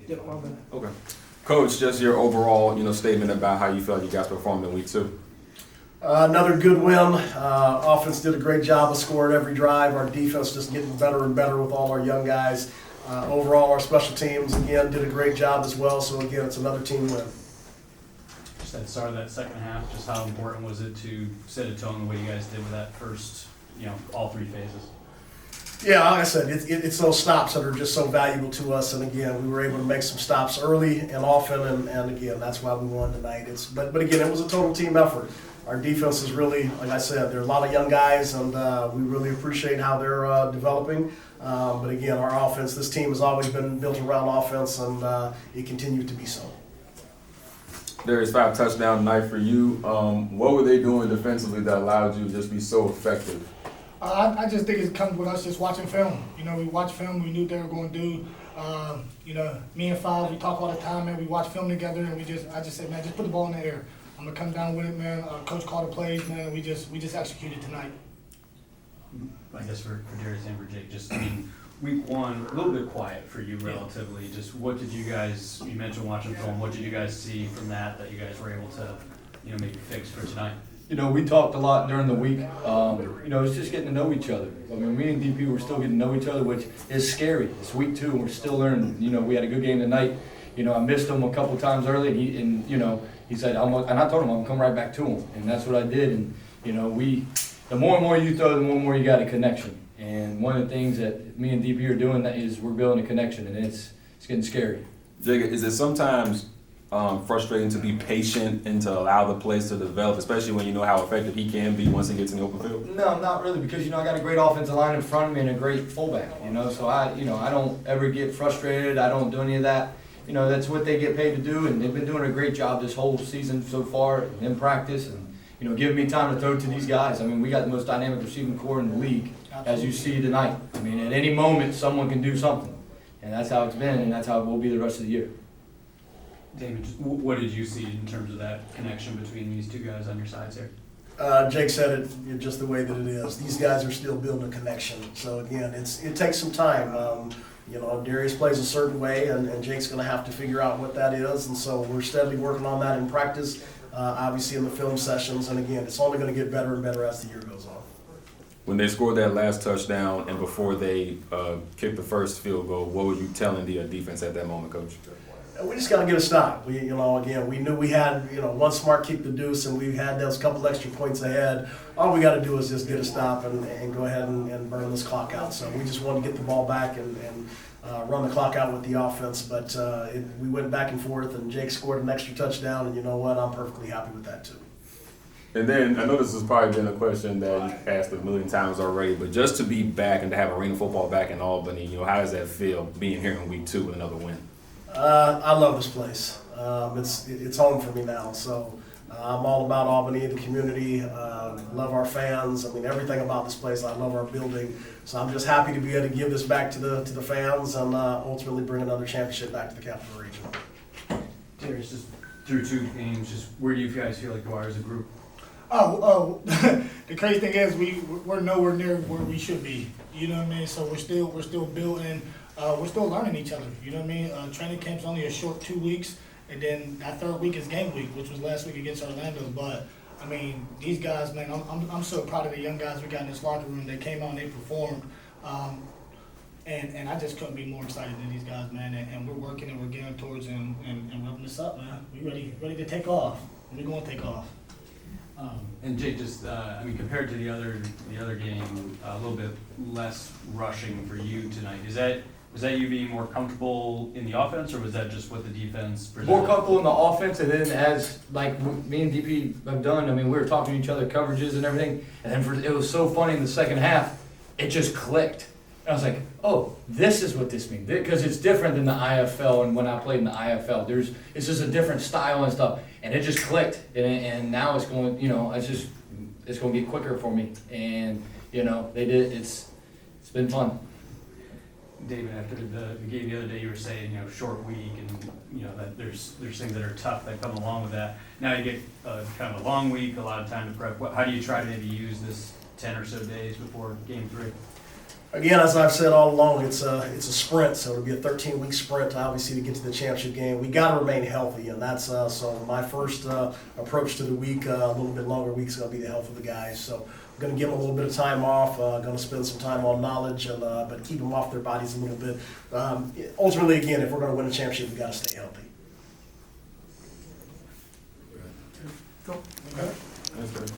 Yep, all good. Okay. Coach, just your overall, statement about how you felt you guys performed in week 2. Another good win. Offense did a great job of scoring every drive. Our defense just getting better and better with all our young guys. Overall, our special teams, again, did a great job as well. So, again, it's another team win. Just at the start of that second half, just how important was it to set a tone the way you guys did with that first, all 3 phases? Yeah, like I said, it's those stops that are just so valuable to us. And, again, we were able to make some stops early and often. And again, that's why we won tonight. But again, it was a total team effort. Our defense is really, like I said, there are a lot of young guys, and we really appreciate how they're developing. But again, our offense, this team has always been built around offense, and it continues to be so. Darius, 5 touchdown night for you. What were they doing defensively that allowed you to just be so effective? I just think it comes with us just watching film. We watch film, we knew what they were going to do. Me and Five, we talk all the time, man. We watch film together, and I just said, man, just put the ball in the air. I'm gonna come down with it, man. Coach called the plays, man. We just executed tonight. I guess for Darius and for Jake, week 1, a little bit quiet for you relatively. Just what did you guys, you mentioned watching film, what did you guys see from that you guys were able to, maybe fix for tonight? We talked a lot during the week. It's just getting to know each other. Me and DP were still getting to know each other, which is scary. It's week 2, and we're still learning. We had a good game tonight. I missed him a couple times early, and he said, and I told him I'm gonna come right back to him, and that's what I did. And the more and more you throw, the more and more you got a connection. And one of the things that me and DP are doing is we're building a connection, and it's getting scary. Jake, is it sometimes frustrating to be patient and to allow the plays to develop, especially when you know how effective he can be once he gets in the open field? No, not really, because I got a great offensive line in front of me and a great fullback. So I don't ever get frustrated. I don't do any of that. That's what they get paid to do, and they've been doing a great job this whole season so far in practice, and giving me time to throw to these guys. We got the most dynamic receiving core in the league, as you see tonight. At any moment, someone can do something, and that's how it's been, and that's how it will be the rest of the year. Damon, what did you see in terms of that connection between these 2 guys on your sides here? Jake said it just the way that it is. These guys are still building a connection. So, again, it takes some time. Darius plays a certain way, and Jake's going to have to figure out what that is. And so we're steadily working on that in practice, obviously in the film sessions. And, again, it's only going to get better and better as the year goes on. When they scored that last touchdown and before they kicked the first field goal, what were you telling the defense at that moment, Coach? We just got to get a stop. We knew we had, one smart kick to deuce, and we had those couple extra points ahead. All we got to do is just get a stop and go ahead and burn this clock out. So we just wanted to get the ball back and run the clock out with the offense. But we went back and forth, and Jake scored an extra touchdown, and you know what? I'm perfectly happy with that too. And then I know this has probably been a question that you've asked a million times already, but just to be back and to have arena football back in Albany, how does that feel being here in week 2 with another win? I love this place. It's home for me now. So I'm all about Albany, the community. Love our fans. Everything about this place. I love our building. So I'm just happy to be able to give this back to the fans and ultimately bring another championship back to the Capital Region. Darius, just through 2 games, just where do you guys feel like you are as a group? The crazy thing is we're nowhere near where we should be. So we're still building. We're still learning each other. Training camp's only a short 2 weeks, and then that 3rd week is game week, which was last week against Orlando. But these guys, man, I'm so proud of the young guys we got in this locker room. They came out and they performed, and I just couldn't be more excited than these guys, man. And we're working and we're getting towards and rubbing this up, man. We ready to take off. We're going to take off. And Jake, just compared to the other game, a little bit less rushing for you tonight. Was that you being more comfortable in the offense, or was that just what the defense presented? More comfortable in the offense, and then as me and DP have done, we were talking to each other, coverages and everything, and then it was so funny in the second half, it just clicked. And I was like, oh, this is what this means, because it's different than the IFL and when I played in the IFL. It's just a different style and stuff, and it just clicked, and now it's going, it's going to get quicker for me, and they did. It's been fun. David, after the game the other day, you were saying, short week, and that there's things that are tough that come along with that. Now you get kind of a long week, a lot of time to prep. How do you try to maybe use this 10 or so days before game 3? Again, as I've said all along, it's a sprint, so it'll be a 13-week sprint, obviously, to get to the championship game. We got to remain healthy, and that's so my first approach to the week, a little bit longer week, is going to be the health of the guys. So I'm going to give them a little bit of time off, going to spend some time on knowledge, and but keep them off their bodies a little bit. Ultimately, again, if we're going to win a championship, we got to stay healthy. Thanks,